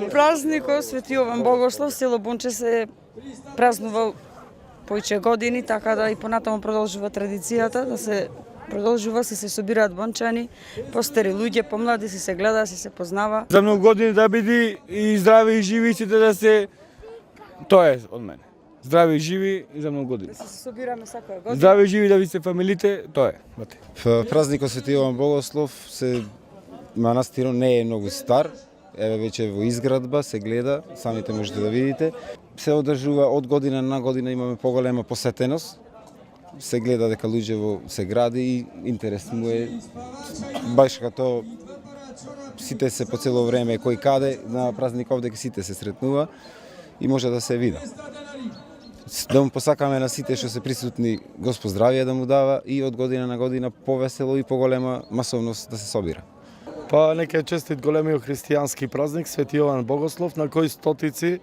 Празникот Свети Јован Богослов, село Бонче се празнува поише години, така да и понатаму продолжува традицијата, да се продолжува, се собираат бончани, постари луѓе, помлади се гледа, се познава. За многу години да биде и здрави и живи сите да се... Тоа е од мене. Здрави и живи и за многу години. Да се собираме секоја година. Здрави и живи да ви се фамилите, тоа е. Празникот Свети Јован Богослов манастирот не е многу стар, еве веќе во изградба се гледа, самите можете да видите. Се одржува од година на година, имаме поголема посетеност. Се гледа дека луѓе се гради и интерес му е баш като сите се по цело време кој каде на празников дека сите се сретнува и може да се види. Да му посакаме на сите што се присутни Господ здравје да му дава и од година на година повесело и поголема масовност да се собира. Па нека е честит големиот христијански празник Свети Јован Богослов на кој стотици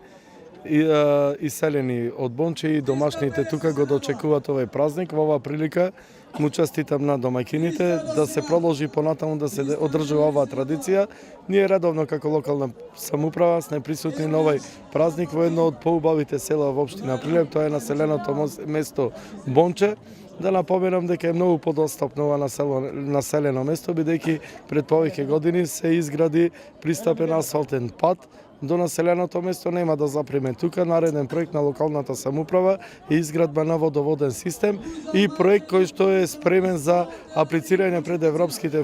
иселени од Бонче и домашните тука го дочекуваат овој празник. Во оваа прилика му честитам на домаќините да се продолжи понатаму да се одржува оваа традиција. Ние редовно како локална самоуправа сме присутни на овој празник во едно од поубавите села во општина Прилеп, тоа е населеното место Бонче. Да напоменам дека е многу подостапно ова населено место, бидејќи пред повеќе години се изгради пристапен асфалтен пат до населеното место, нема да запреме тука. Нареден проект на локалната самоуправа е изградба на водоводен систем и проект кој што е спремен за аплицирање пред европските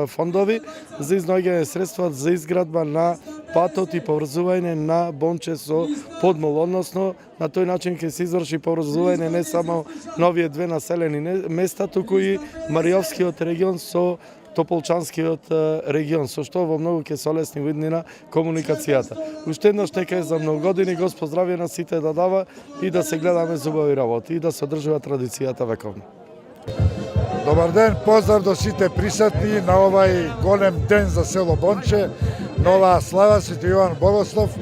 фондови за изнаоѓање средства за изградба на патот и поврзување на Бонче со Подмол, односно на тој начин ќе се изврши поврзување не само на овие две населени места, туку и Маријовскиот регион со Тополчанскиот регион, со што во многу ќе се олесни виднина комуникацијата. Уште еднаш нека е за многу години, Господ здравје на сите да дава и да се гледаме зубави работи и да се одржува традицијата вековно. Добар ден, поздрав до сите присутни на овај голем ден за село Бонче, на оваа слава Свети Јован Богослов.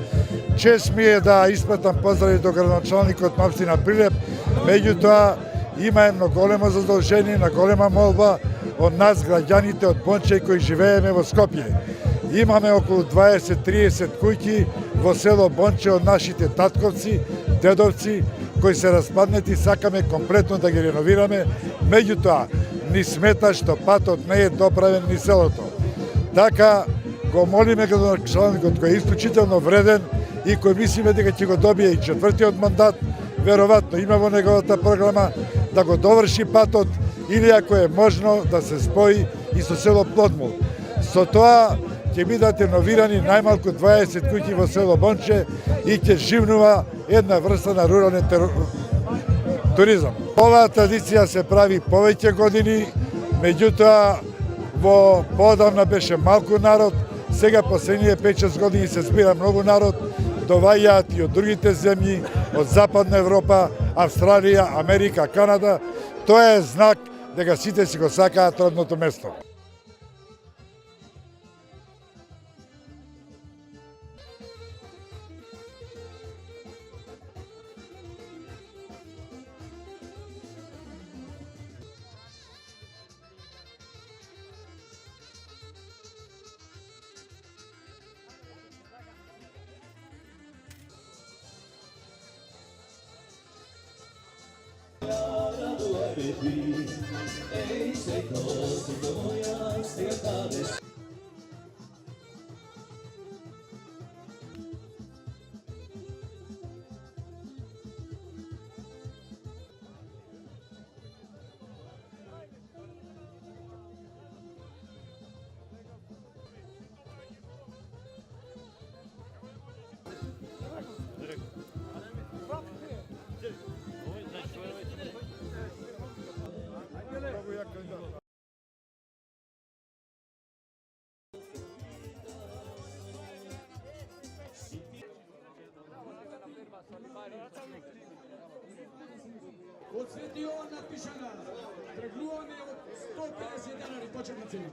Чест ми е да испратам поздрави до градоначалникот на општина Прилеп, меѓутоа има едно големо задолжение, на голема молба од нас, граѓаните од Бонче кои живееме во Скопје. Имаме околу 20-30 куќи во село Бонче од нашите татковци, дедовци, кои се распаднати, сакаме комплетно да ги реновираме, меѓутоа ни смета што патот не е доправен ни селото. Така го молиме градоначалникот кој е исклучително вреден и кој мислиме дека ќе го добие и четвртиот мандат, веројатно има во неговата програма да го доврши патот или ако е можно да се спои и со село Подмол. Со тоа ќе бидат реновирани најмалку 20 куќи во село Бонче и ќе живнува една врста на рурален туризам. Оваа традиција се прави повеќе години, меѓутоа во поодамна беше малку народ, сега последниве 5-6 години се збира многу народ, доваѓаат и од другите земји, од Западна Европа, Австралија, Америка, Канада. Тоа е знак дека сите си го сакаат родното место. Од Свети Јован напишана, тргнуваме од 150 денари почетна цена.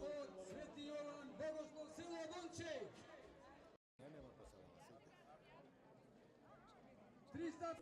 Од Свети Јован Богослов село Бонче. 300.